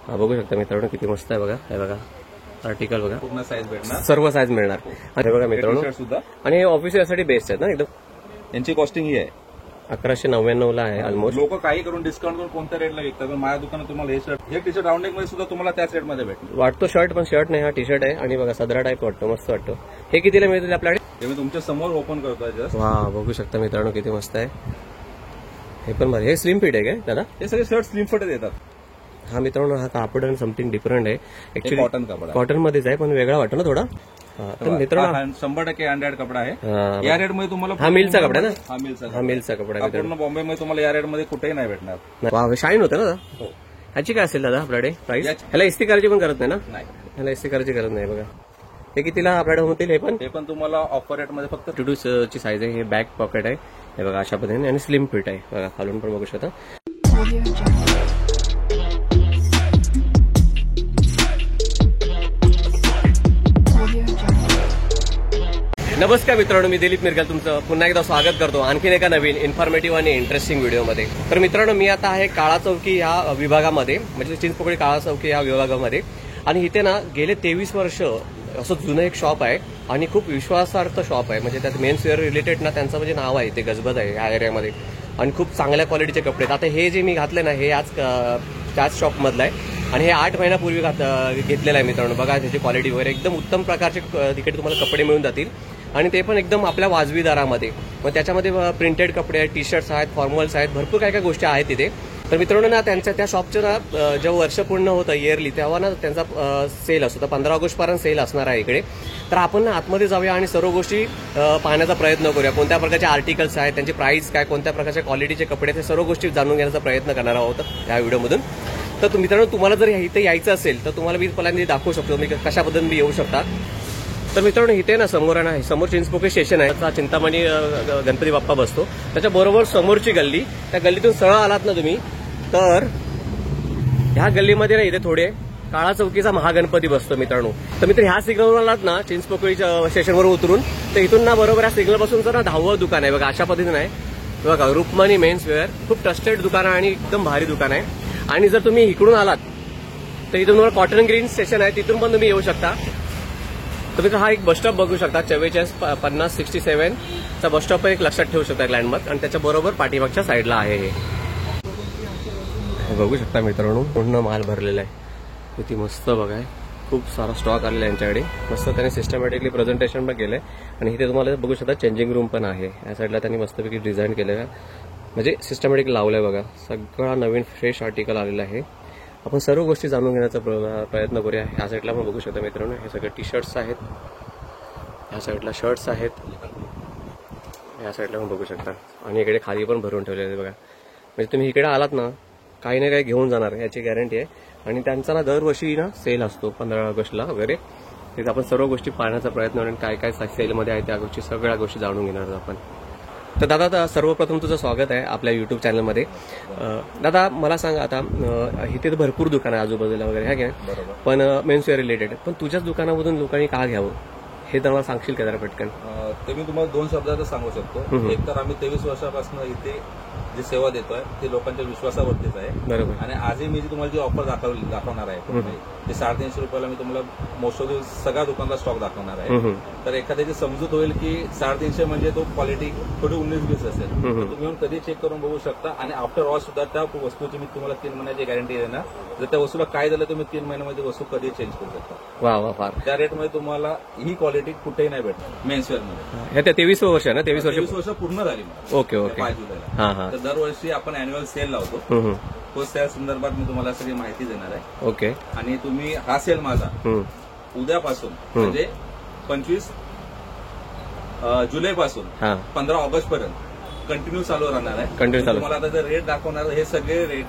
हा बघू शकता मित्रांनो किती मस्त आहे बघा. हे बघा आर्टिकल बघा, पूर्ण साईज भेटणार, सर्व साईज मिळणार. आणि बघा मित्रांनो सुद्धा, आणि हे ऑफिससाठी बेस्ट आहेत ना एकदम. यांची कॉस्टिंग ही आहे 1199 ला आहे ऑलमोस्ट. लोक काही करून डिस्काउंट करून कोणत्या रेटला विकतात, पण माझ्या दुकानात तुम्हाला हे शर्ट, हे टी शर्ट राऊंड नेक मध्ये सुद्धा तुम्हाला त्याच रेट मध्ये भेटणार. वाटतो शर्ट पण शर्ट नाही, हा टी शर्ट आहे. आणि बघा सदरा टाईप वाटतो, मस्त वाटतो. हे कितीला मिळतील आपल्याकडे? ते मी तुमच्या समोर ओपन करतोय जस्ट. वा बघू शकता मित्रांनो किती मस्त आहे. हे पण बरं, हे स्लिम फिट आहे काय दादा? हे सगळे शर्ट स्लिम फिट येतात. हा मित्रांनो हा कापड आणि समथिंग डिफरंट आहे ऍक्च्युली. कॉटन कापड आहे, कॉटन मध्येच आहे पण वेगळा वाटतो ना थोडा. तर मित्रांनो 100% हँडमेड कपडा आहे. या रेट मध्ये तुम्हाला हा मिलचा कपडा आहे ना? हा मिलचा हा मिलचा कपडा आहे पूर्ण बॉम्बे मध्ये तुम्हाला या रेट मध्ये कुठेही नाही भेटणार. वा शाईन होतं ना दादा. हो. ह्याची काय असेल दादा आपल्याकडे प्राइस? ह्याला इस्त्री करायची पण करत नाही ना? नाही, ह्याला इस्त्री करायची गरज नाही. बघा हे कितीला आपल्याकडे होतील? हे पण तुम्हाला ऑफर रेट मध्ये फक्त 22 ची साईज आहे. हे बॅक पॉकेट आहे हे बघा अशा पद्धतीने, आणि स्लिम फिट आहे बघा. खालून पण बघू शकता. नमस्कार मित्रांनो, मी दिलीप मिरगल तुमचं पुन्हा एकदा स्वागत करतो आणखीन एका नवीन इन्फॉर्मेटिव्ह आणि इंटरेस्टिंग व्हिडिओमध्ये. तर मित्रांनो मी आता आहे काळा चौकी या विभागामध्ये, म्हणजे चिंचपोकळी काळा चौकी या विभागामध्ये. आणि इथे ना गेले 23 वर्ष असं जुनं एक शॉप आहे आणि खूप विश्वासार्थ शॉप आहे. म्हणजे त्यात मेन्सवेअर रिलेटेड ना त्यांचं म्हणजे नाव आहे, ते गजबज आहे या एरियामध्ये. आणि खूप चांगल्या क्वालिटीचे कपडे. आता हे जे मी घातले ना हे आज त्याच शॉपमधलं आहे आणि हे 8 महिन्यापूर्वी घेतलेलं आहे मित्रांनो. बघा त्याची क्वालिटी वगैरे एकदम उत्तम प्रकारचे तिकडे तुम्हाला कपडे मिळून जातील आणि ते पण एकदम आपल्या वाजवी दरामध्ये. मग त्याच्यामध्ये प्रिंटेड कपडे आहेत, टी शर्ट्स आहेत, फॉर्मल्स आहेत, भरपूर काय काय गोष्टी आहेत तिथे. तर मित्रांनो ना त्यांच्या त्या शॉपचं ना जेव्हा वर्ष पूर्ण होतं इयरली तेव्हा ना त्यांचा सेल असतो. तर 15 ऑगस्टपर्यंत सेल असणार आहे इकडे. तर आपण ना आतमध्ये जाऊया आणि सर्व गोष्टी पाहण्याचा प्रयत्न करूया. कोणत्या प्रकारचे आर्टिकल्स आहेत, त्यांची प्राइस काय, कोणत्या प्रकारच्या क्वालिटीचे कपडे, ते सर्व गोष्टी जाणून घेण्याचा प्रयत्न करणार आहोत या व्हिडिओमधून. तर मित्रांनो तुम्हाला जर इथे यायचं असेल तर तुम्हाला मी पहिल्यांदा दाखवू शकतो मी कशा पद्धतीने येऊ शकता. तर मित्रांनो इथे ना समोर आहे ना, समोर चिंचपोकळी स्टेशन आहे, चिंतामणी गणपती बाप्पा बसतो. त्याच्या बरोबर समोरची गल्ली, त्या गल्लीतून सरळ आलात ना तुम्ही तर ह्या गल्लीमध्ये ना इथे थोडे काळा चौकीचा महागणपती बसतो मित्रांनो. तर मित्र ह्या सिग्नलवर आलात ना चिंचपोकळीच्या स्टेशनवर उतरून, तर इथून ना बरोबर या सिग्नल पासूनचं ना 10वं दुकान आहे बघा. अशा पद्धतीने आहे बघा, रुक्मणी मेन्सवेअर. खूप ट्रस्टेड दुकान आहे आणि एकदम भारी दुकान आहे. आणि जर तुम्ही इकडून आलात तर इथून तुम्हाला कॉटन ग्रीन स्टेशन आहे, तिथून पण तुम्ही येऊ शकता. तर मित्र हा एक बस स्टॉप बघू शकता, 445067 चा बस स्टॉप एक लक्षात ठेवू शकता लँडमार्क. आणि त्याच्या बरोबर पाठीमागच्या साईडला आहे हे बघू शकता मित्रांनो. पूर्ण माल भरलेला आहे, किती मस्त बघा. खूप सारा स्टॉक आलेला आहे यांच्याकडे. मस्त त्यांनी सिस्टमॅटिकली प्रेझेंटेशन पण केलंय. आणि इथे तुम्हाला बघू शकता चेंजिंग रूम पण आहे. या साईडला त्यांनी मस्तपैकी डिझाईन केलेलं आहे, म्हणजे सिस्टमॅटिक लावलंय बघा. सगळा नवीन फ्रेश आर्टिकल आलेला आहे. आपण सर्व गोष्टी जाणून घेण्याचा प्रयत्न करूया. ह्या साईडला पण बघू शकता मित्रांनो, हे सगळे टी शर्ट्स आहेत, ह्या साईडला शर्ट्स आहेत, ह्या साईडला पण बघू शकता. आणि इकडे खाली पण भरून ठेवलेले आहे बघा. म्हणजे तुम्ही इकडे आलात ना काही ना काही घेऊन जाणार याची गॅरंटी आहे. आणि त्यांचा ना दरवर्षी ना सेल असतो 15 ऑगस्टला वगैरे. तिथे आपण सर्व गोष्टी पाहण्याचा प्रयत्न करू, काय काय सेलमध्ये आहे त्या गोष्टी सगळ्या गोष्टी जाणून घेणार आहोत आपण. तर दादा सर्वप्रथम तुझं स्वागत आहे आपल्या युट्यूब चॅनलमध्ये. दादा मला सांग, आता इथे तर भरपूर दुकान आहे आजूबाजूला वगैरे आहे की, पण मेन्सवेअर रिलेटेड, पण तुझ्याच दुकानामधून लोकांनी का घ्यावं हे तर मला सांगशील का जरा पटकन? ते मी तुम्हाला 2 शब्दात सांगू शकतो. एक तर आम्ही 23 वर्षापासून इथे जी सेवा देतोय ती लोकांच्या विश्वासावरतीच आहे. बरोबर. आणि आजही मी तुम्हाला जी ऑफर दाखवणार आहे ते 350 रुपयाला मी तुम्हाला मोस्ट ऑफ सगळ्या दुकानाला स्टॉक दाखवणार आहे. तर एखाद्याची समजूत होईल की 350 म्हणजे तो क्वालिटी थोडी 19-20 असेल. तुम्ही येऊन कधी चेक करून बघू शकता. आणि आफ्टर वॉश सुद्धा त्या वस्तूची मी तुम्हाला 3 महिन्याची गॅरंटी देणार. जर त्या वस्तूला काय झालं तुम्ही 3 महिन्यामध्ये वस्तू कधी चेंज करू शकता. वा वा, फार. त्या रेटमध्ये तुम्हाला ही क्वालिटी कुठेही नाही भेटणार मेन्सवेअर मध्ये. हे 23 वर्ष आहे ना? 23 वर्ष पूर्ण झाली. Okay okay. 5 जुलैला. तर दरवर्षी आपण अॅन्युअल सेल लावतो. तो सेल संदर्भात मी तुम्हाला सगळी माहिती देणार आहे. ओके. आणि तुम्ही हा सेल माझा उद्यापासून म्हणजे 25 जुलैपासून 15 ऑगस्ट पर्यंत कंटिन्यू चालू राहणार आहे. तुम्हाला आता जे रेट दाखवणार हे सगळे रेट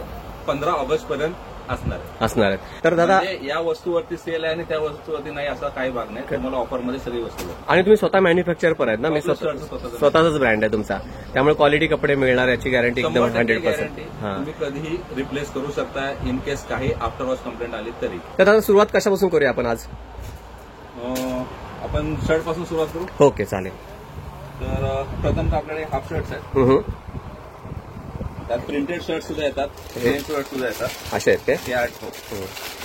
15 ऑगस्ट पर्यंत असणार आहे. तर दादा या वस्तूवरती सेल आहे आणि त्या वस्तूवरती नाही असा काही भाग नाही. तुम्हाला ऑफरमध्ये सगळी वस्तू. आणि तुम्ही स्वतः मॅन्युफॅक्चर पण आहेत ना? मी स्वतःचाच ब्रँड आहे तुमचा, त्यामुळे क्वालिटी कपडे मिळणार याची गॅरंटी एकदम 100%. तुम्ही कधीही रिप्लेस करू शकता इन केस काही आफ्टर वॉश कंप्लेंट आली तरी. तर दादा सुरुवात कशापासून करूया आपण आज? आपण शर्ट पासून सुरुवात करू. ओके चालेल. तर प्रथमतः आपल्याकडे हाफ शर्ट्स आहेत. त्यात प्रिंटेड शर्ट सुद्धा येतात, प्लेन शर्ट सुद्धा येतात. असे आहेत काय?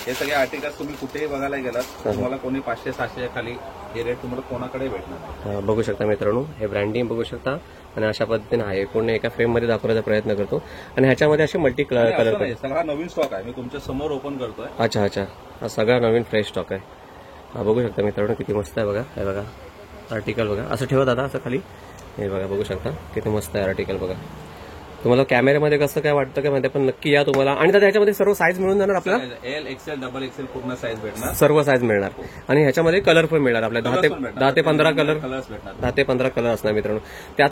हे सगळे आर्टिकल्स तुम्ही कुठेही बघायला गेलात तुम्हाला कोणी 500-600 खाली हे रेट तुम्हाला कोणाकडे भेटणार. बघू शकता मित्रांनो, हे ब्रँडिंग बघू शकता आणि अशा पद्धतीने आहे. पूर्ण एका फ्रेम मध्ये दाखवण्याचा प्रयत्न करतो आणि ह्याच्यामध्ये असे मल्टी कलर. सगळा नवीन स्टॉक आहे, मी तुमच्या समोर ओपन करतोय. अच्छा अच्छा, हा सगळा नवीन फ्रेश स्टॉक आहे. हा बघू शकता मित्रांनो किती मस्त आहे बघा. हे बघा आर्टिकल बघा, असं ठेवा दादा, असं खाली. हे बघा बघू शकता किती मस्त आहे आर्टिकल बघा. तुम्हाला कॅमेऱ्यामध्ये कसं काय वाटतं काय माहिती, पण नक्की या तुम्हाला. आणि दादा ह्याच्यामध्ये सर्व साईज मिळून जाणार आपल्याला? एल, एक्सेल, डबल एक्सेल पूर्ण साईज भेटणार, सर्व साईज मिळणार. आणि ह्याच्यामध्ये कलर पण मिळणार आपल्याला 10 ते 15 कलर, कलर्स भेटणार. 10 ते 15 कलर असणार मित्रांनो. ते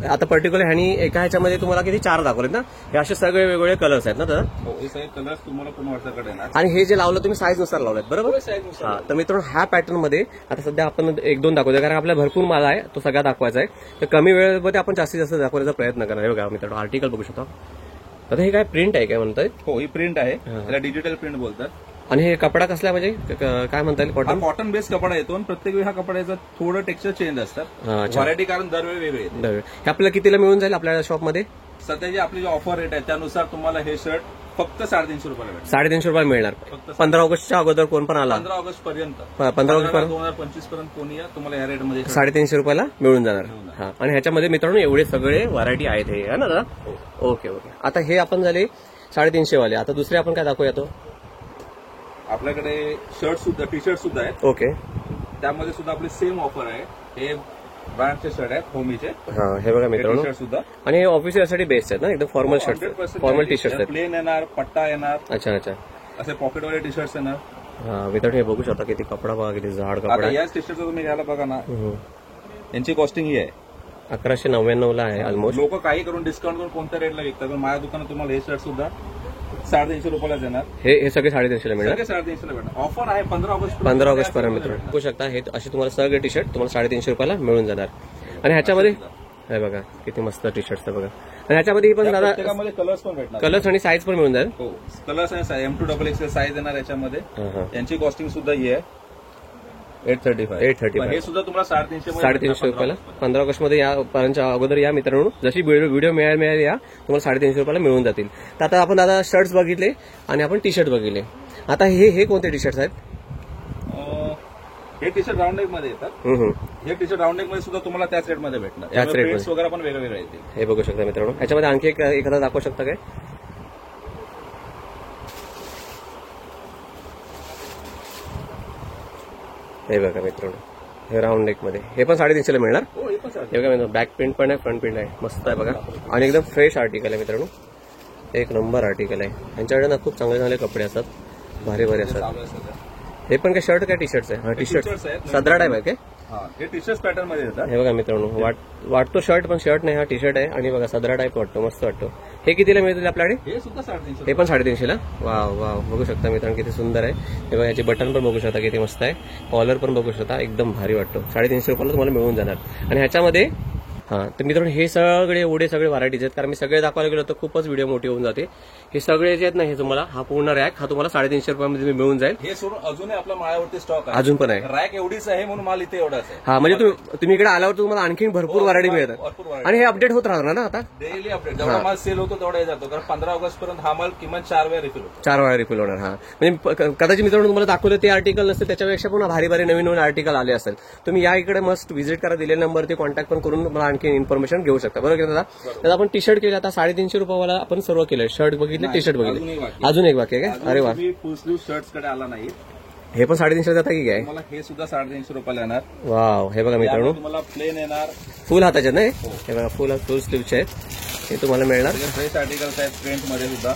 आता पर्टिक्युलर ह्यानी एका ह्याच्यामध्ये तुम्हाला किती 4 दाखवलेत ना, हे असे सगळे वेगवेगळे कलर्स आहेत ना दादा? हो, हे सगळे कलर्स तुम्हाला पूर्ण व्हॉट्सअपकडे येणार. आणि हे जे लावलं तुम्ही साईज नुसार लावलेत बरोबर? साईजनुसार. हा, तर मित्रांनो ह्या पॅटर्न मध्ये आता सध्या आपण 1-2 दाखवतो, कारण आपल्याला भरपूर माल आहे तो सगळा दाखवायचा आहे. तर कमी वेळेमध्ये आपण जास्तीत जास्त दाखवण्याचा प्रयत्न करणार. हे बघा मित्रांनो आर्टिकल बघू शकता. आता हे काय प्रिंट आहे काय म्हणताय? हो, ही प्रिंट आहे, त्याला डिजिटल प्रिंट बोलतात. आणि हे कपडा कसला म्हणजे काय म्हणता येईल? कॉटन. कॉटन बेस्ड कपडा येतो आणि प्रत्येक वेळी हा कपड्याचं थोडं टेक्स्चर चेंज असतात, व्हरायटी, कारण दरवेळी वेगळे येते. हे आपल्याला कितीला मिळून जाईल आपल्या शॉपमध्ये? सध्याची आपली जी ऑफर रेट आहे त्यानुसार तुम्हाला हे शर्ट फक्त 350 रुपयाला भेटेल. 350 रुपये मिळणार. 15 ऑगस्टच्या अगोदर कोण पण आला, 15 ऑगस्ट पर्यंत, 15 ऑगस्ट पर्यंत 2025 पर्यंत कोणी या, तुम्हाला या रेटमध्ये 350 रुपयाला मिळून जाणार. हा, आणि ह्याच्यामध्ये मित्रांनो एवढे सगळे व्हरायटी आहेत हे, है ना दादा? Okay okay. आता हे आपण झाले 350 वाले. आता दुसरे आपण काय दाखवूया? तो आपल्याकडे शर्ट सुद्धा, टी शर्ट सुद्धा आहेत. ओके, त्यामध्ये सुद्धा आपली सेम ऑफर आहे. हे ब्रँडचे शर्ट आहेत, होमीचे. हा, हे बघा मित्रांनो, शर्ट सुद्धा. आणि हे ऑफिससाठी बेस्ट आहेत ना, एकदम formal shirt, formal T shirt आहेत. प्लेन येणार, पट्टा येणार. अच्छा अच्छा, असे पॉकेटवाले टी शर्ट्स येणार. हा मित्रांनो, हे बघू शकता किती कपडा बघा, किती जाड कपडा. आता याच टी शर्टचा तुम्ही घ्यायला बघा ना, यांची कॉस्टिंग ही आहे 1199 ला आहे ऑलमोस्ट. लोक काही करून डिस्काउंट करून कोणत्या रेटला विकतात, पण माझ्या दुकानात तुम्हाला हे शर्ट सुद्धा 350 रुपयाला देणार. हे सगळे 350 ला मिळणार. 350 ला भेटणार. ऑफर आहे 15 ऑगस्ट पर्यंत मित्रांनो. बघू शकता हे असे तुम्हाला सगळे टी शर्ट तुम्हाला 350 रुपयाला मिळून जाणार. आणि ह्याच्यामध्ये हे बघा किती मस्त टी शर्ट बघा. आणि ह्याच्यामध्ये पण दादा कलर्स पण भेटणार, कलर्स आणि साईज पण मिळून जाईल. हो, कलर्स आणि M2 डबल एक्सेल साईज येणार याच्यामध्ये. यांची कॉस्टिंग सुद्धा ही आहे 835. हे सुद्धा तुम्हाला 350 रुपयाला 15 ऑगस्ट मध्ये या पर्यंतच्या अगोदर या मित्रांनो. जशी व्हिडिओ मिळाल या तुम्हाला 350 रुपयाला मिळून जातील. तर आता आपण दादा शर्ट्स बघितले आणि आपण टी शर्ट बघितले. आता हे कोणते टी शर्ट्स आहेत? हे टी शर्ट राऊंड नेक मध्ये येतात. हे टी शर्ट राऊंड नेक मध्ये सुद्धा तुम्हाला त्याच रेट मध्ये भेटणार. त्याच रेट वगैरे पण वेगवेगळे येतील. हे बघू शकता मित्रांनो. ह्याच्यामध्ये आणखी एखादा दाखवू शकता काय? हे बघा मित्रांनो, हे राऊंड नेक मध्ये, हे पण 350 ला मिळणार. हे बघा मित्रांनो, बॅक प्रिंट पण आहे, फ्रंट प्रिंट आहे, मस्त आहे बघा. आणि एकदम फ्रेश आर्टिकल आहे मित्रांनो, एक नंबर आर्टिकल आहे. यांच्याकडे ना खूप चांगले चांगले कपडे असतात, भारी भारी असतात. हे पण काय शर्ट काय टी शर्ट्स आहे? हा, टी शर्ट सदरा टाईप आहे काय? हे टी शर्ट पॅटर्न मध्ये येतात. हे बघा मित्रांनो, वाटतो शर्ट पण शर्ट नाही, हा टी शर्ट आहे. आणि बघा सदरा टाईप वाटतो, मस्त वाटतो. हे कितीला मिळतील आपल्याकडे? हे सुद्धा 350. हे पण 350 ला. वाव वाव, बघू शकता मित्रांनो किती सुंदर आहे. हे बघा, याचे बटन पण बघू शकता किती मस्त आहे. कॉलर पण बघू शकता, एकदम भारी वाटतो. 350 रुपयाला तुम्हाला मिळून जाणार. आणि ह्याच्यामध्ये तर मित्रांनो हे सगळे एवढे सगळे व्हरायटीज आहेत, कारण मी सगळे दाखवायला गेलो तर खूपच व्हिडिओ मोठी होऊन जाते. हे सगळे जे आहेत ना, हे तुम्हाला हा पूर्ण रॅक हा तुम्हाला 350 रुपयामध्ये मिळून जाईल. हे सोडून अजूनही आपल्या माळ्यावरती स्टॉक आहे, अजून पण आहे. रॅक एवढीच आहे म्हणून माल इथे एवढाच आहे. हा, म्हणजे तुम्ही इकडे आल्यावर तुम्हाला आणखी भरपूर व्हरायटी मिळतात. आणि हे अपडेट होत राहणार ना आता? Daily update. जेवढा माल सेल होतो तेवढा जातो, कारण 15 ऑगस्ट पर्यंत हा माल किमान 4 वेळा रिफिल होतो. 4 वेळा रिफिल होणार. हा, म्हणजे कदाचित मित्रांनो तुम्हाला दाखवलं ते आर्टिकल नसते, त्याच्यापेक्षा पण भारी भारी नवीन नवीन आर्टिकल आले असेल. तुम्ही या इकडे मस्ट व्हिजिट करा, दिलेल्या नंबरवरती कॉन्टॅक्ट पण करून मला आणखी इन्फॉर्मेशन घेऊ शकता. बरोबर की दादा? तर आपण टी शर्ट केलं, आता 350 रुपयाला आपण सर्व केलं. शर्ट बघितले, टी शर्ट बघितले, अजून एक बाकी आहे काय? अरे वा, फुल स्लीव शर्ट्स कडे आला नाही. हे पण 350 जाता की काय? मला हे सुद्धा 350 रुपयाला येणार. वाव, हे बघा मित्रांनो, तुम्हाला प्लेन येणार, फुल हाताचे नाही. हे बघा फुल स्लीवचे आहेत, हे तुम्हाला मिळणार. फ्रेश आर्टिकल्स आहेत प्रिंट मध्ये सुद्धा.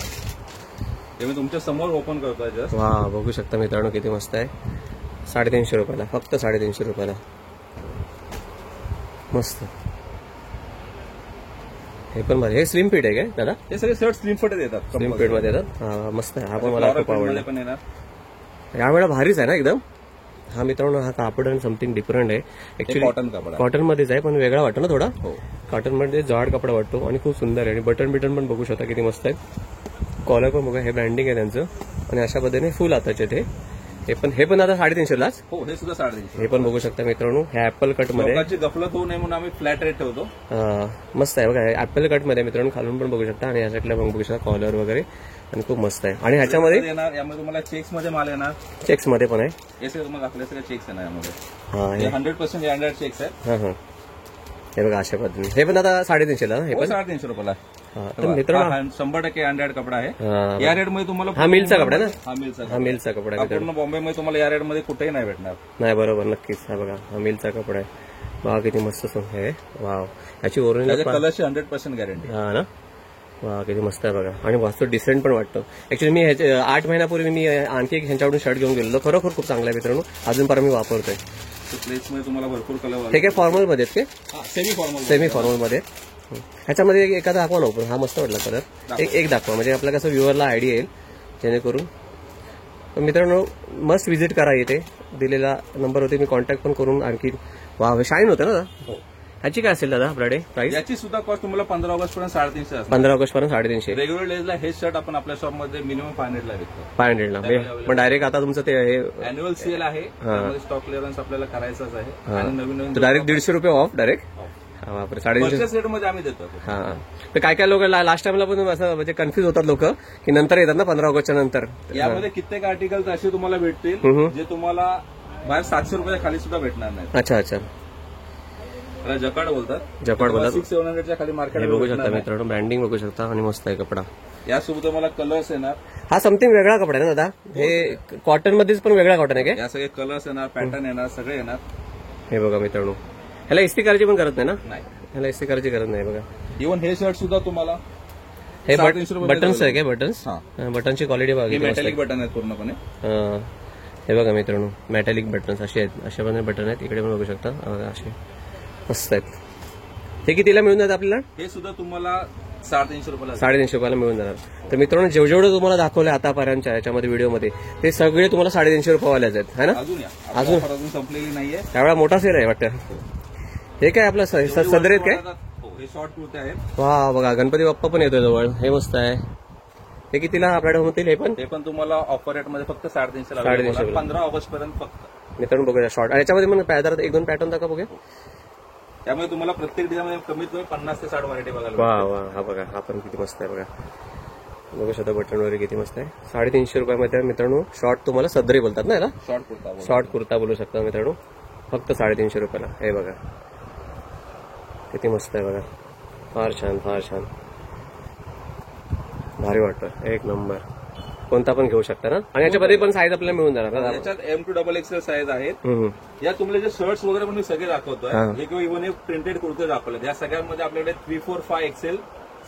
हे मी तुमच्या समोर ओपन करतोय जस्ट. वा, बघू शकता मित्रांनो किती मस्त आहे. 350 रुपयाला, फक्त 350 रुपयाला, मस्त. हे पण बरं, हे स्लिम फिट आहे काय दादा? हे सगळे शर्ट स्लिम फिट येतात, स्लिम फिट मध्ये येतात. हा, मस्त आहे. हा पण मला खूप आवडला. पण येणार. यावेळेला भारीच आहे ना एकदम. हा मित्रांनो, हा कापड आणि समथिंग डिफरंट आहे. ऍक्च्युली कॉटन कापड, कॉटन मध्येच आहे, पण वेगळा वाटतो ना थोडा. कॉटन मध्ये जाड कपडा वाटतो आणि खूप सुंदर आहे. आणि बटन पण बघू शकता किती मस्त आहे. कॉलर पण बघा, हे ब्रँडिंग आहे त्यांचं. आणि अशा पद्धतीने फुल हाताचे ते हे पण आता 350लाच. हो, हे सुद्धा 350. हे पण बघू शकता मित्रांनो, ह्या ऍपल कट मध्ये लोकांची गफलत होऊ नये म्हणून आम्ही फ्लॅट रेट ठेवतो. मस्त आहे बघा, ऍपल कट मध्ये मित्रांनो, खालून पण बघू शकता आणि या साईडला पण बघू शकता कॉलर वगैरे, आणि खूप मस्त आहे. आणि ह्याच्यामध्ये येणार, यामध्ये तुम्हाला चेक्स मध्ये माल येणार, चेक्स मध्ये पण आहे. हे सगळं तुम्हाला आपल्या सगळ्या चेक्स येणार यामध्ये. हे 100% गॅरंटेड चेक्स आहे. हे बघा अशा पद्धतीने. हे पण आता 350ला ना, हे पण 350 रुपयाला. तर मित्रांनो 100% हँडमेड कपडा आहे. या रेट मध्ये तुम्हाला हा मिलचा कपडा आहे ना, हा मिलचा कपडा आहे. पूर्ण बॉम्बे मध्ये तुम्हाला या रेट मध्ये कुठेही नाही भेटणार. नाही, बरोबर, नक्कीच. हा बघा, हा मिलचा कपडा आहे. बघा किती मस्त आहे. वाव, याची ओरिजिनल कलरची 100% गॅरंटी. हा ना, वा किती मस्त आहे बघा. आणि वास्तव डिसेंट पण वाटतं. ऍक्च्युली मी 8 महिन्यापूर्वी मी आणखी एक ह्यांच्याकडून शर्ट घेऊन गेलो, खरोखर खूप चांगला आहे मित्रांनो, अजूनपर्यंत मी वापरतोय. मध्ये तुम्हाला भरपूर कलर. हे काय फॉर्मल मध्ये आहेत का? सेमी फॉर्मल मध्ये. ह्याच्यामध्ये एखादा दाखवा ना ओपन. हा मस्त वाटला कलर. एक दाखवा, म्हणजे आपल्याला कसं व्ह्युअरला आयडिया येईल, जेणेकरून. मित्रांनो मस्ट व्हिजिट करा. इथे दिलेला नंबर होते, मी कॉन्टॅक्ट पण करून आणखी. वा, शाईन होतं ना दादा. ह्याची काय असेल दादा आपल्याकडे प्राइस? याची सुद्धा कॉस्ट तुम्हाला 15 ऑगस्ट पर्यंत 350 असते. 15 ऑगस्ट पर्यंत 350. रेग्युलर डेजला हे शर्ट आपण आपल्या शॉप मध्ये मिनिमम 500 विकतो. 500 पण डायरेक्ट आता तुमचं ते अॅन्युअल सेल आहे, त्यामध्ये स्टॉक क्लिअरन्स आपल्याला करायचाच आहे. आणि नवीन डायरेक्ट 150 रुपये ऑफ डायरेक्ट. बापरे, 350 रेट मध्ये आम्ही देतो. हा, तर काय लोक लास्ट टाइमला पण असं म्हणजे कन्फ्युज होतात लोक, की नंतर येतात ना 15 ऑगस्टच्या नंतर. यामध्ये कित्येक आर्टिकल्स असे तुम्हाला भेटतील जे तुम्हाला बाहेर 700 रुपयाच्या खाली सुद्धा भेटणार नाही. अच्छा. जकार्ड बोलतात. 600-700च्या खाली मार्केट बघू शकता मित्रांनो, ब्रँडिंग बघू शकता, आणि मस्त आहे कपडा. यासोबत तुम्हाला कलर्स येणार. हा समथिंग वेगळा कपडा आहे ना दादा, हे कॉटन मध्येच पण वेगळा कॉटन आहे काय? या सगळे कलर्स येणार, पॅटर्न येणार, सगळे येणार. हे बघा मित्रांनो, ह्याला इस्त्री करायची पण गरज नाही ना? नाही, ह्याला इस्त्री करायची गरज नाही. बघा, इव्हन हे शर्ट सुद्धा तुम्हाला हे बटन्स आहे काय? बटन्स, बटनची क्वालिटी बघा, मेटॅलिक बटन आहेत पूर्णपणे. हे बघा मित्रांनो, मेटॅलिक बटन्स असे आहेत, अशा पण बटन आहेत. इकडे पण बघू शकता, असे मस्त आहेत. हे कितीला मिळून जातात आपल्याला? हे सुद्धा तुम्हाला 350 रुपयाला 350 रुपयाला मिळून जाणार. तर मित्रांनो, जेवढं तुम्हाला दाखवलं आतापर्यंतच्या याच्यामध्ये व्हिडिओमध्ये, ते सगळे तुम्हाला 350 रुपयावाल्याच आहेत, है ना? अजून संपलेली नाहीये. त्यावेळा मोठा सेल आहे वाटतं. हे काय आपलं सदरेत काय? हे शॉर्ट कुर्ते आहेत. वा, बघा गणपती बाप्पा पण येतोय जवळ. हे मस्त आहे. हे कितीला आपल्याकडे होतील? हे पण तुम्हाला ऑफर रेट मध्ये फक्त 350 350 15 ऑगस्ट पर्यंत फक्त. मित्रांनो बघूया शॉर्ट. याच्यामध्ये पण पॅटर्न 1-2 पॅटर्न दाखवा बघूया. त्यामुळे तुम्हाला प्रत्येक डिझाईनमध्ये कमीत कमी 50 ते 60 व्हरायटी बघायला. वा, हा बघा, हा पण किती मस्त आहे बघा. बघू शकता बटन वगैरे किती मस्त आहे. 350 रुपयामध्ये मित्रांनो शॉर्ट तुम्हाला सदरी बोलतात ना याला? शॉर्ट कुर्ता बोलू शकता मित्रांनो, फक्त 350 रुपयाला. हे बघा किती मस्त आहे बघा, फार छान, भारी वाटतं, एक नंबर. कोणता पण घेऊ शकता ना, आणि याच्यामध्ये पण साईज आपल्याला मिळून जाणार ना. याच्यात M2XXL साईज आहेत. या तुम्हाला जे शर्ट्स वगैरे पण मी सगळे दाखवतोय, हे किंवा इव्हन एक प्रिंटेड कुर्ते दाखवले, या सगळ्यांमध्ये आपल्याकडे 3, 4, 5 XL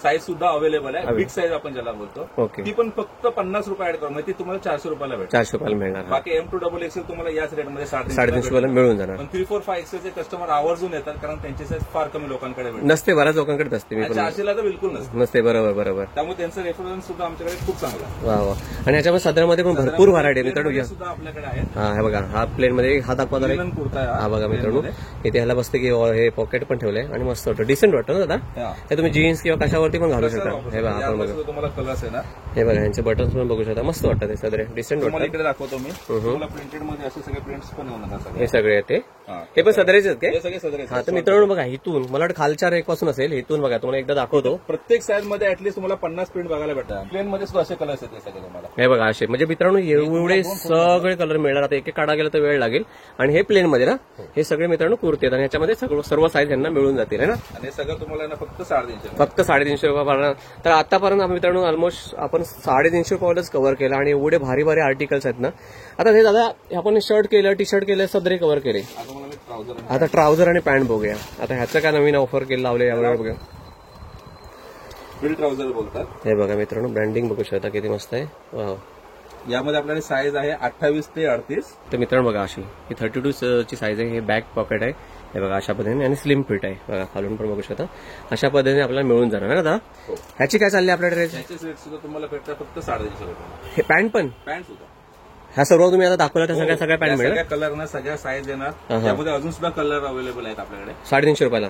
साईज सुद्धा अवेलेबल आहे. बिग साईज आपण ज्याला बोलतो, ती पण फक्त 50 रुपये ऍड करून ती तुम्हाला 400 रुपयाला भेटेल. 400 रुपयाला मिळणार. बाकी M2XXL तुम्हाला याच रेटमध्ये 350 रुपयाला मिळून जाणार. पण 3, 4, 5 XL चे कस्टमर आवर्जून येतात, कारण त्यांची साईज फार कमी लोकांकडे नसते, बऱ्याच लोकांकडे असते. मी 400ला तर बिलकुल नसते. बरोबर. त्यामुळे त्यांचं रेफरन्स सुद्धा आमच्याकडे खूप चांगला आहे. वा, आणि याच्यामध्ये सदरमध्ये पण भरपूर व्हरायटी आहे मित्रांनो. सुद्धा आपल्याकडे आहेत. हा, हे बघा, हा प्लेन मध्ये हा दाखवा जरा. हा बघा मित्रांनो, इथे ह्याला बसते की हे पॉकेट पण ठेवलंय, आणि मस्त वाटतं, डिसेंट वाटतं ना दादा. हे तुम्ही जीन्स किंवा कशावरती पण घालू शकता. हे बघा, आपण बघा, तुम्हाला कलर्स आहे ना. हे बघा, यांचे बटन्स पण बघू शकता, मस्त वाटतं ते सदरे, डिसेंट वाटतं. इकडे दाखवतो मी तुम्हाला, प्रिंटेड मध्ये असे सगळे प्रिंट्स पण होणार. हे सगळे ते हे पण सदरेच आहेत काय? सगळे सदरे. हा, तर मित्रांनो बघा, इथून मला वाटतं खालच्या रेक पासून असेल, इथून बघा तुम्हाला एकदा दाखवतो. प्रत्येक साईज मध्ये ऍटलीस्ट तुम्हाला 50 प्रिंट बघायला भेटतात. प्लेन मध्ये सुद्धा असे कलर्स आहेत सगळे तुम्हाला. हे बघा असे, म्हणजे मित्रांनो एवढे सगळे कलर मिळणार. आता एक काढा गेला तर वेळ लागेल. आणि हे प्लेन मध्ये ना, हे सगळे मित्रांनो कुर्ते आहेत, आणि याच्यामध्ये सर्व साईज यांना मिळून जातील, है ना. आणि सगळं तुम्हाला फक्त 350 फक्त 350 रुपये. तर आतापर्यंत मित्रांनो ऑलमोस्ट आपण 350 रुपयावरच कव्हर केला, आणि एवढे भारी आर्टिकल्स आहेत ना. आता हे दादा, आपण शर्ट केलं, टी शर्ट केलं, सदरे कव्हर केले. आता ट्राउझर आणि पॅन्ट बघूया. आता ह्याचं काय नवीन ऑफर केलं लावले यावेळी बघा. बिल ट्राउझर बोलतात. हे बघा मित्रांनो, ब्रँडिंग बघू शकता किती मस्त आहे. यामध्ये आपल्याला साईज आहे 28 ते 38. तर मित्रांनो बघा, अशी ही 32 ची साईज आहे. हे बॅक पॉकेट आहे, हे बघा अशा पद्धतीने, आणि स्लिम फिट आहे बघा, खालून पण बघू शकता. अशा पद्धतीने आपल्याला मिळून जाणार ना दादा. ह्याची काय चालली आपल्याकडे रेट? ह्याचे रेट सुद्धा तुम्हाला भेटतात फक्त 350 रुपये. हे पॅन्ट सुद्धा ह्या सर्व तुम्ही आता दाखवला त्या सगळ्या पॅन्ट मिळेल. सगळ्या कलर ना, सगळ्या साईज येणार. त्यामध्ये अजून सुद्धा कलर अवेलेबल आहेत आपल्याकडे. 350 रुपयाला,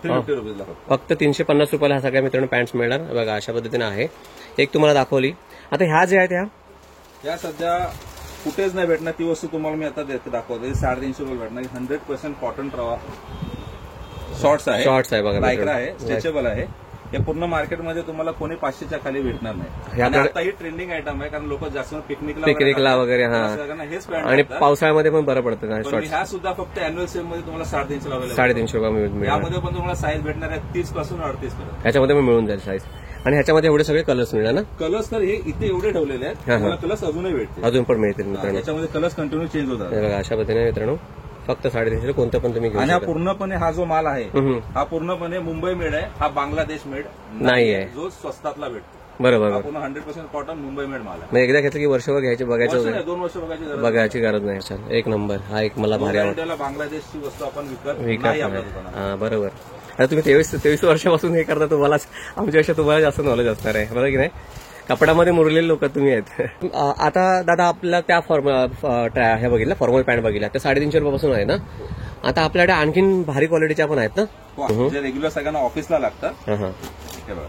350 रुपयाला फक्त 350 रुपयाला ह्या सगळ्या मित्रांनो पॅन्ट्स मिळणार. बघा अशा पद्धतीने आहे. एक तुम्हाला दाखवली. आता ह्या ज्या आहेत या सध्या कुठेच नाही भेटणार ती वस्तू तुम्हाला मी आता दाखवतो. 350 रुपये भेटणार. 100% कॉटन शॉर्ट्स आहे बघा, लायक्रा आहे, स्ट्रेचेबल आहे. हे पूर्ण मार्केटमध्ये तुम्हाला कोणी 500च्या खाली भेटणार नाही. आणि आता ही ट्रेंडिंग आयटम आहे कारण लोक जास्त पिकनिकला वगैरे हेच आणि पावसाळ्यामध्ये पण बरं पडतं. ह्या सुद्धा फक्त अॅन्युअल सेल मध्ये तुम्हाला 350 लावलेलं. 350 रुपये यामध्ये पण तुम्हाला साईज भेटणार आहे 30 पासून 38 पर्यंत. ह्याच्यामध्ये पण मिळून जाईल साईज. आणि ह्याच्यामध्ये एवढे सगळे कलर्स मिळणार ना. कलर्स तर हे इथे एवढे ठेवलेले आहेत. तुम्हाला कलर्स अजूनही भेटतील. अजून पण मिळतील मित्रांनो. याच्यामध्ये कलर्स कंटिन्यू चेंज होतात. बघा अशा पद्धतीने मित्रांनो फक्त 350 कोणतं पण तुम्ही घेऊ आणि हा शकता. पूर्णपणे हा जो माल आहे हा पूर्णपणे मुंबई मेड आहे. हा बांगलादेश मेड नाही आहे, जो स्वस्तातला भेटतो. बरोबर. हा पूर्ण 100% कॉटन मुंबई मेड माल आहे. मग एकदा घेतलं की वर्षभर घ्यायचे बघायचं वर्ष वगैरे नाही, 2 वर्ष बघायची गरज नाही. छान, एक नंबर. हा एक मला भारी आवडला. त्याला बांगलादेशची वस्तू आपण विकत नाही आपल्या दुकानात. हा बरोबर. आता तुम्ही 23 वर्षापासून हे करता, तुम्हाला आमच्यापेक्षा तुम्हाला जास्त नॉलेज असणार आहे, बरोबर की नाही. कपड्यामध्ये मुरलेले लोक तुम्ही आहेत. आता दादा आपल्याला त्या हे बघितलं फॉर्मल पॅन्ट बघितल्या त्या 350 रुपयापासून आहे ना. आता आपल्याकडे आणखीन भारी क्वालिटीच्या पण आहेत ना, जे रेग्युलर सगळ्यांना ऑफिसला लागतात. हा हा, हे बघा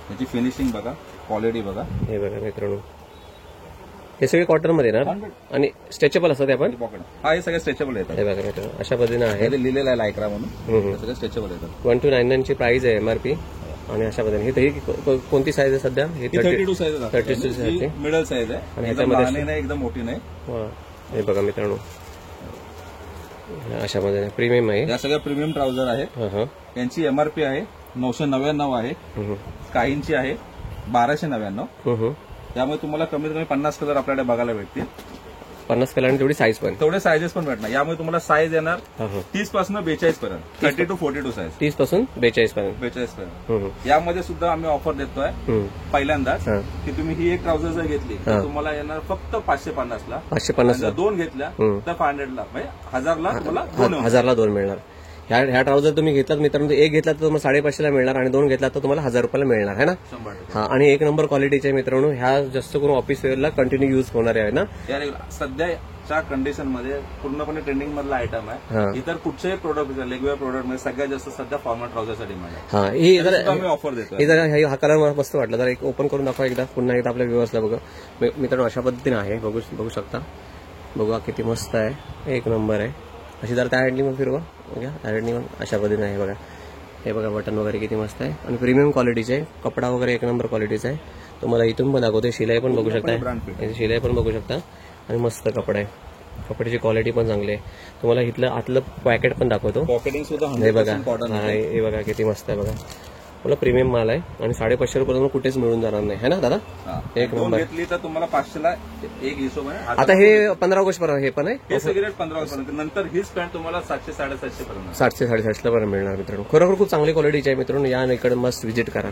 त्याची फिनिशिंग बघा, क्वालिटी बघा. हे बघा मित्रांनो, हे सगळे कॉटन मध्ये ना आणि स्ट्रेचेबल असतात. आपण हा हे सगळे स्ट्रेचेबल येतात. हे बघा मित्रांनो अशा पद्धतीने आहे. हे लिहिलेलं आहे लायक्रा म्हणून, सगळे स्ट्रेचेबल येतात. 1299 ची प्राइस आहे एमआरपी. आणि अशा पद्धतीने ही कोणती साईज आहे सध्या. ही 32 साईज आहे. 32 साईज मिडल साईज आहे. आणि ह्याच्यामध्ये नाही एकदम मोठी नाही. हे बघा मित्रांनो अशा पद्धतीने प्रीमियम आहे. या सगळ्या प्रीमियम ट्राउझर आहे. यांची एमआरपी आहे 999 आहे. काहींची आहे 1299. त्यामुळे तुम्हाला कमीत कमी 50 कलर आपल्याकडे बघायला भेटतील. 50 कलर आणि तेवढी साईज पण, तेवढे साईजेस पण भेटणार. यामुळे तुम्हाला साईज येणार 30 पासून 42 पर्यंत, 30 to 42 साईज. 30 पासून 42 पर्यंत. 42 पर्यंत. यामध्ये सुद्धा आम्ही ऑफर देतोय पहिल्यांदाच की तुम्ही ही एक ट्राउझर जर घेतली तर तुम्हाला येणार फक्त 550 ला. 550 जर 2 घेतल्या तर 500 ला, म्हणजे 1000 ला तुम्हाला 1000 ला 2 मिळणार. ह्या ट्राउझर तुम्ही घेतलात मित्रांनो, एक घेतला तर तुम्हाला 550 ला मिळणार आणि 2 घेतला तर तुम्हाला 1000 रुपयाला मिळणार आहे ना. 100%. हा, आणि एक नंबर क्वालिटीचे मित्रांनो. ह्या जास्त करून ऑफिस वेअरला कंटिन्यू युज होणार आहे ना. सध्याच्या कंडिशन मध्ये पूर्णपणे ट्रेंडिंग मधला आयटम आहे. इतर कुठच्याही प्रोडक्ट लेगवेअर प्रोडक्ट मध्ये सगळ्यात जास्त सध्या फॉर्मल ट्राउझरचा डिमांड आहे. हा, ही आम्ही ऑफर देतो. हा कलर मला मस्त वाटला. जरा एक ओपन करून दाखवा एकदा, पुन्हा एकदा आपल्या व्ह्युअर्सला बघा मित्रांनो. अशा पद्धतीने आहे, बघू शकता. बघा किती मस्त आहे, एक नंबर आहे. अशी जर त्या साईडनी मग फिरवा बघा, त्या साईडनी मग अशा पद्धतीने आहे बघा. हे बघा बटन वगैरे किती मस्त आहे आणि प्रीमियम क्वालिटीचे आहे. कपडा वगैरे एक नंबर क्वालिटीचा आहे. तुम्हाला इथून पण दाखवते, शिलाई पण बघू शकता, शिलाई पण बघू शकता आणि मस्त कपडा आहे. कपड्याची क्वालिटी पण चांगली आहे. तुम्हाला इथलं आतलं पॅकेट पण दाखवतो. पॉकेटिंग सुद्धा हे बघा, हे बघा किती मस्त आहे बघा. मला प्रीमियम माल आहे आणि 550 रुपये कुठेच मिळून जाणार नाही, है ना दादा. एक नंबर घेतली तर तुम्हाला 500 ला एक हिशोबाने. आता हे 15 ऑगस्ट पर्यंत हे पण आहे. हे सगळे 15 ऑगस्ट पर्यंत. नंतर हीच पॅन्ट तुम्हाला 700 750 पर्यंत, 700 750 पर्यंत मिळणार मित्रांनो. खरोखर खूप चांगली क्वालिटीची आहे मित्रांनो. या इकडे मस्त व्हिजिट करा.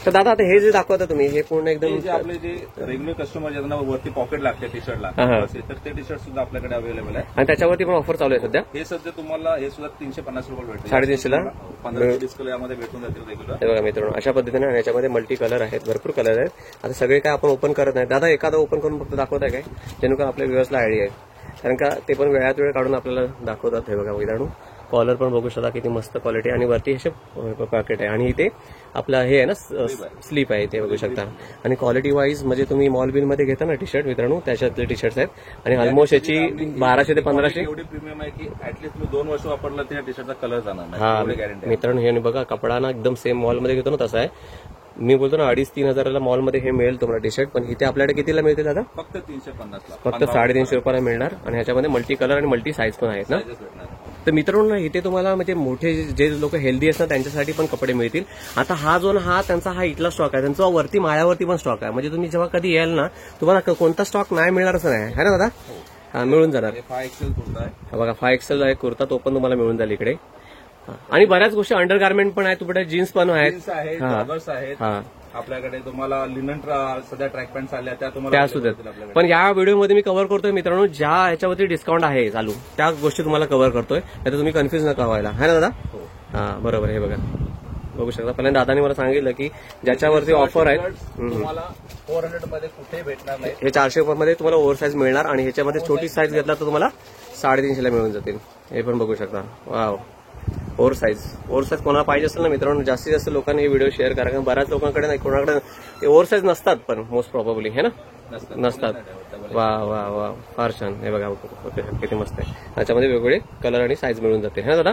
तर दादा आता हे जे दाखवता तुम्ही हे पूर्ण एकदम आपले जे रेग्युलर कस्टमर ज्यांना वरती पॉकेट लागते टी शर्टला, तर ते टी शर्ट सुद्धा आपल्याकडे अवेलेबल आहे. आणि त्याच्यावरती पण ऑफर चालू आहे सध्या. हे सध्या तुम्हाला हे सुद्धा 350 रुपये भेटतील. 350 ला 15 डिस्को यामध्ये भेटून जातील रेग्युलर. हे बघा मित्रांनो अशा पद्धतीने. आणि याच्यामध्ये मल्टी कलर आहेत, भरपूर कलर आहेत. आता सगळे काय आपण ओपन करत नाही. दादा एखादा ओपन करून फक्त दाखवताय काय, जेणेकरून आपल्या व्ह्युअर्सला आयडिया आहे. कारण का ते पण वेळात वेळ काढून आपल्याला दाखवतात. हे बघा मित्रांनो, कॉलर पण बघू शकता किती मस्त क्वालिटी. आणि वरती असे पॉकेट आहे आणि इथे आपला हे आहे ना स्लीप आहे, ते बघू शकता. आणि क्वालिटी वाईज म्हणजे तुम्ही मॉल बिल मध्ये घेता ना टी शर्ट मित्रांनो, त्याच्यातले टी शर्ट्स आहेत. आणि ऑलमोस्ट याची 1200 ते 1500 एवढी प्रीमियम आहे की ऍटलीस्ट तुम्ही 2 वर्ष वापरला त्या टी शर्टचा कलर जाणार नाही. हा मित्रांनो, हे बघा कपडा ना एकदम सेम मॉलमध्ये घेतो ना तसा आहे. मी बोलतो ना 2,500-3 हजाराला मॉलमध्ये हे मिळेल तुम्हाला टी शर्ट, पण इथे आपल्याकडे कितीला मिळते दादा. फक्त 350 ला, फक्त 350 रुपयाला मिळणार. आणि ह्याच्यामध्ये मल्टी कलर आणि मल्टी साईज पण आहेत ना. तर मित्रांनो इथे तुम्हाला म्हणजे मोठे जे लोक हेल्दी असतात त्यांच्यासाठी पण कपडे मिळतील. आता हा जो ना त्यांचा हा इथला स्टॉक आहे, त्यांचा वरती माळ्यावरती पण स्टॉक आहे. म्हणजे तुम्ही जेव्हा कधी याल ना तुम्हाला कोणता स्टॉक नाही मिळणार असं नाही, है ना दादा. हा, मिळून जाणार. 5XL कुर्ता आहे बघा, 5XL आहे कुर्ता, तो पण तुम्हाला मिळून जाईल इकडे. आणि बऱ्याच गोष्टी अंडर गार्मेंट पण आहेत, तुमच्याकडे जीन्स पण आहेत, जॉगर्स आहेत आपल्याकडे. तुम्हाला लिनन सध्या ट्रॅक पॅन्ट आल्या त्या तुम्हाला त्या सुद्धा. पण या व्हिडिओमध्ये मी कव्हर करतोय मित्रांनो ज्या ह्याच्यावरती डिस्काउंट आहे चालू त्या गोष्टी तुम्हाला कव्हर करतोय, नाही तर तुम्ही कन्फ्युज नका व्हायला, है ना दादा. हा बरोबर. हे बघा बघू शकता. पहिल्यांदा दादाने मला सांगितलं की ज्याच्यावरती ऑफर आहेत तुम्हाला 400 मध्ये कुठे भेटणार नाही. हे 400 रुपयामध्ये तुम्हाला ओव्हर साईज मिळणार. आणि ह्याच्यामध्ये छोटी साईज घेतला तर तुम्हाला 350 ला मिळून जातील. हे पण बघू शकता. वाव, ओव्हर साईज कोणाला पाहिजे असेल ना मित्रांनो, जास्तीत जास्त लोकांनी हे व्हिडिओ शेअर करा. कारण बऱ्याच लोकांकडे नाही, कोणाकडे ओव्हर साईज नसतात पण मोस्ट प्रॉबेबली, है ना. नसतात. वा वा वा, फार छान. हे बघा किती मस्त आहे. त्याच्यामध्ये वेगवेगळे कलर आणि साईज मिळून जाते है ना दादा.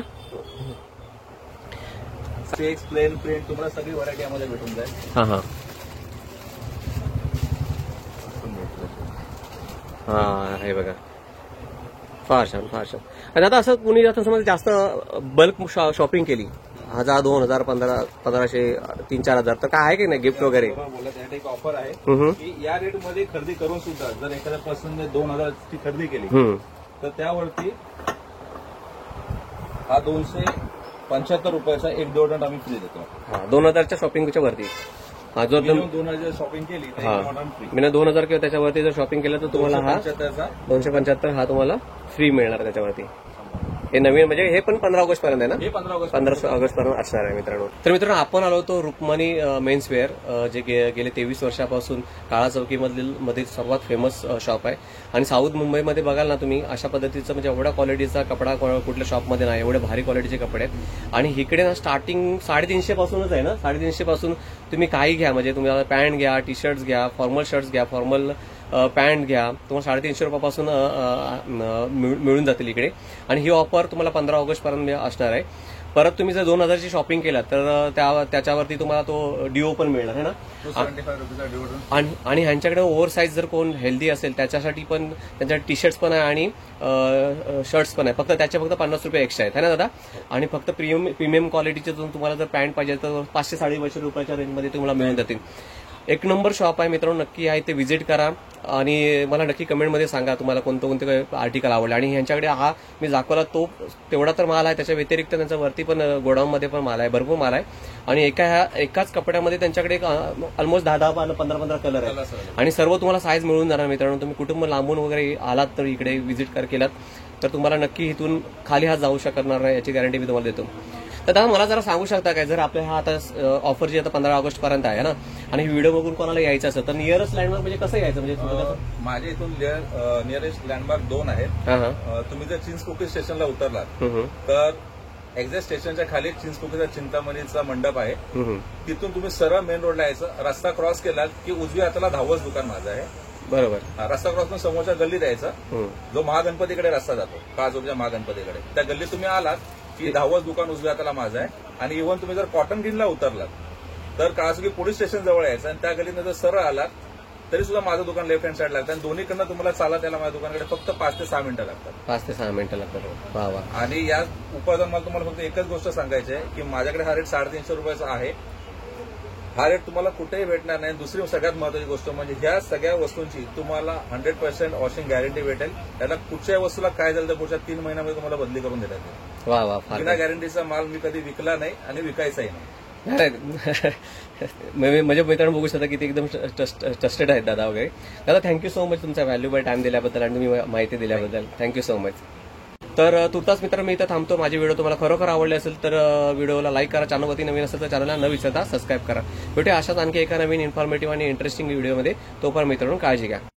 चेक्स, प्लेन प्रिंट तुम्हाला सगळी व्हरायटी यामध्ये भेटून जाईल. हा हे बघा फार छान फार छान. आणि आता असं कुणी समजा जास्त बल्क शॉपिंग केली 1000, 2000, 1500, 3-4 तर काय आहे की नाही गिफ्ट वगैरे. बोलत यात एक ऑफर आहे की या रेट मध्ये खरेदी करून सुद्धा जर एखाद्या पर्सनने 2000 ची खरेदी केली तर त्यावरती हा 275 रुपयाचा एक डिओड्रंट आम्ही फ्री देतो. 2000च्या शॉपिंगच्या वरती जो 2000 शॉपिंग केली तर फ्री. मी 2000 किंवा त्याच्यावरती जर शॉपिंग केलं तर तुम्हाला हा 275 हा तुम्हाला फ्री मिळणार त्याच्यावरती. हे नवीन म्हणजे हे पण 15 ऑगस्ट पर्यंत आहे ना. हे 15 ऑगस्ट पर्यंत असणार आहे मित्रांनो. तर मित्रांनो आपण आलो होतो रुक्मणी मेन्सवेअर जे गेले 23 वर्षापासून काळा चौकीमधील सर्वात फेमस शॉप आहे. आणि साऊथ मुंबईमध्ये बघाल ना तुम्ही अशा पद्धतीचं म्हणजे एवढ्या क्वालिटीचा कपडा कुठल्या शॉपमध्ये नाही, एवढे भारी क्वालिटीचे कपडे आहेत. आणि इकडे ना स्टार्टिंग 350 पासूनच आहे ना. 350 पासून तुम्ही काही घ्या म्हणजे तुम्ही पॅन्ट घ्या, टी शर्ट्स घ्या, फॉर्मल शर्ट्स घ्या, फॉर्मल पॅन्ट घ्या, तुम्हाला 350 रुपयापासून मिळून जातील इकडे. आणि ही ऑफर तुम्हाला 15 ऑगस्ट पर्यंत असणार आहे. परत तुम्ही जर 2000ची शॉपिंग केला तर त्याच्यावरती तुम्हाला तो डिओ पण मिळणार आहे ना. 275 रुपयाचा डिओड्रंट. आणि ह्यांच्याकडे ओव्हर साईज जर कोण हेल्दी असेल त्याच्यासाठी पण त्यांच्या टी शर्ट्स पण आहे आणि शर्ट्स पण आहे. फक्त 50 रुपये एक्स्ट्रा आहेत है ना दादा. आणि फक्त प्रीमियम क्वालिटीचे तुम्हाला जर पॅन्ट पाहिजे तर 500-550 रुपयाच्या रेंजमध्ये तुम्हाला मिळून जातील. एक नंबर शॉप आहे मित्रांनो. नक्की आहे ते व्हिजिट करा आणि मला नक्की कमेंटमध्ये सांगा तुम्हाला कोणते आर्टिकल आवडले. आणि ह्यांच्याकडे हा मी दाखवला तो तेवढा तर माल आहे, त्याच्या व्यतिरिक्त त्यांच्या वरती पण गोडाऊनमध्ये पण माल आहे, भरपूर माल आहे. आणि एकाच कपड्यामध्ये त्यांच्याकडे ऑलमोस्ट 10-15 कलर आहे. आणि सर्व तुम्हाला साईज मिळून जाणार मित्रांनो. तुम्ही कुटुंब लांबून वगैरे आलात तर इकडे व्हिजिट केलात तर तुम्हाला नक्की इथून खाली हात जाऊ शकणार नाही याची गॅरंटी मी तुम्हाला देतो. तर दादा मला जरा सांगू शकता काय, जर आपल्या हा आता ऑफर जी आता 15 ऑगस्ट पर्यंत आहे ना आणि व्हिडिओ बघून कोणाला यायचं असेल तर नियरेस्ट लँडमार्क म्हणजे कसं यायचं म्हणजे माझ्या इथून नियरेस्ट लँडमार्क 2 आहेत. तुम्ही जर चिंचपोकळी स्टेशनला उतरलात तर एक्झॅक्ट स्टेशनच्या खाली चिंचपोकळीचा चिंतामणीचा मंडप आहे. तिथून तुम्ही सरळ मेन रोडला यायचं. रस्ता क्रॉस केलात की उजव्या हाताला धावस दुकान माझं आहे. बरोबर. रस्ता क्रॉस करून समोरच्या गल्लीत यायचा. जो महागणपतीकडे रस्ता जातो काळाचौकीच्या महागणपतीकडे त्या गल्लीत तुम्ही आलात की धावस दुकान उजव्या हाताला माझं आहे. आणि इव्हन तुम्ही जर कॉटन ग्रीनला उतरलात तर काळाचौकी पोलीस स्टेशन जवळ यायचं आणि त्या गल्लीनं जर सरळ आलात तरी सुद्धा माझं दुकान लेफ्ट हँड साईड लागतं. आणि दोन्हीकडनं तुम्हाला चालत यायला माझ्या दुकानाकडे फक्त 5 ते 6 मिनिटं लागतात. 5 ते 6 मिनिटं लागतात. वा वा. आणि या उपादान मला तुम्हाला फक्त एकच गोष्ट सांगायची आहे की माझ्याकडे हा रेट 350 रुपयाचा आहे. हा रेट तुम्हाला कुठेही भेटणार नाही. दुसरी सगळ्यात महत्वाची गोष्ट म्हणजे ह्या सगळ्या वस्तूंची तुम्हाला 100% वॉशिंग गॅरंटी भेटेल. त्याला कुठच्याही वस्तूला काय झालं तर पुढच्या 3 महिन्यामध्ये तुम्हाला बदली करून देण्यात येईल. वा वा. बिना गॅरंटीचा माल मी कधी विकला नाही आणि विकायचाही नाही. म्हणजे मित्रांनो बघू शकता की ते एकदम ट्रस्टेड आहेत दादा वगैरे. दादा थँक्यू सो मच तुमचा व्हॅल्युएबल टाइम दिल्याबद्दल आणि तुम्ही माहिती दिल्याबद्दल थँक्यू सो मच. तर तुर्तास मित्रांनो मी इथं थांबतो. माझे व्हिडिओ तुम्हाला खरोखर आवडले असेल तर व्हिडिओला लाईक करा. चॅनलवरती नवीन असेल तर चॅनलला न विसरता सबस्क्राईब करा. भेटूया अशाच आणखी एका नवीन इन्फॉर्मेटिव्ह आणि इंटरेस्टिंग व्हिडिओमध्ये. तोपर्यंत मित्रांनो काळजी घ्या.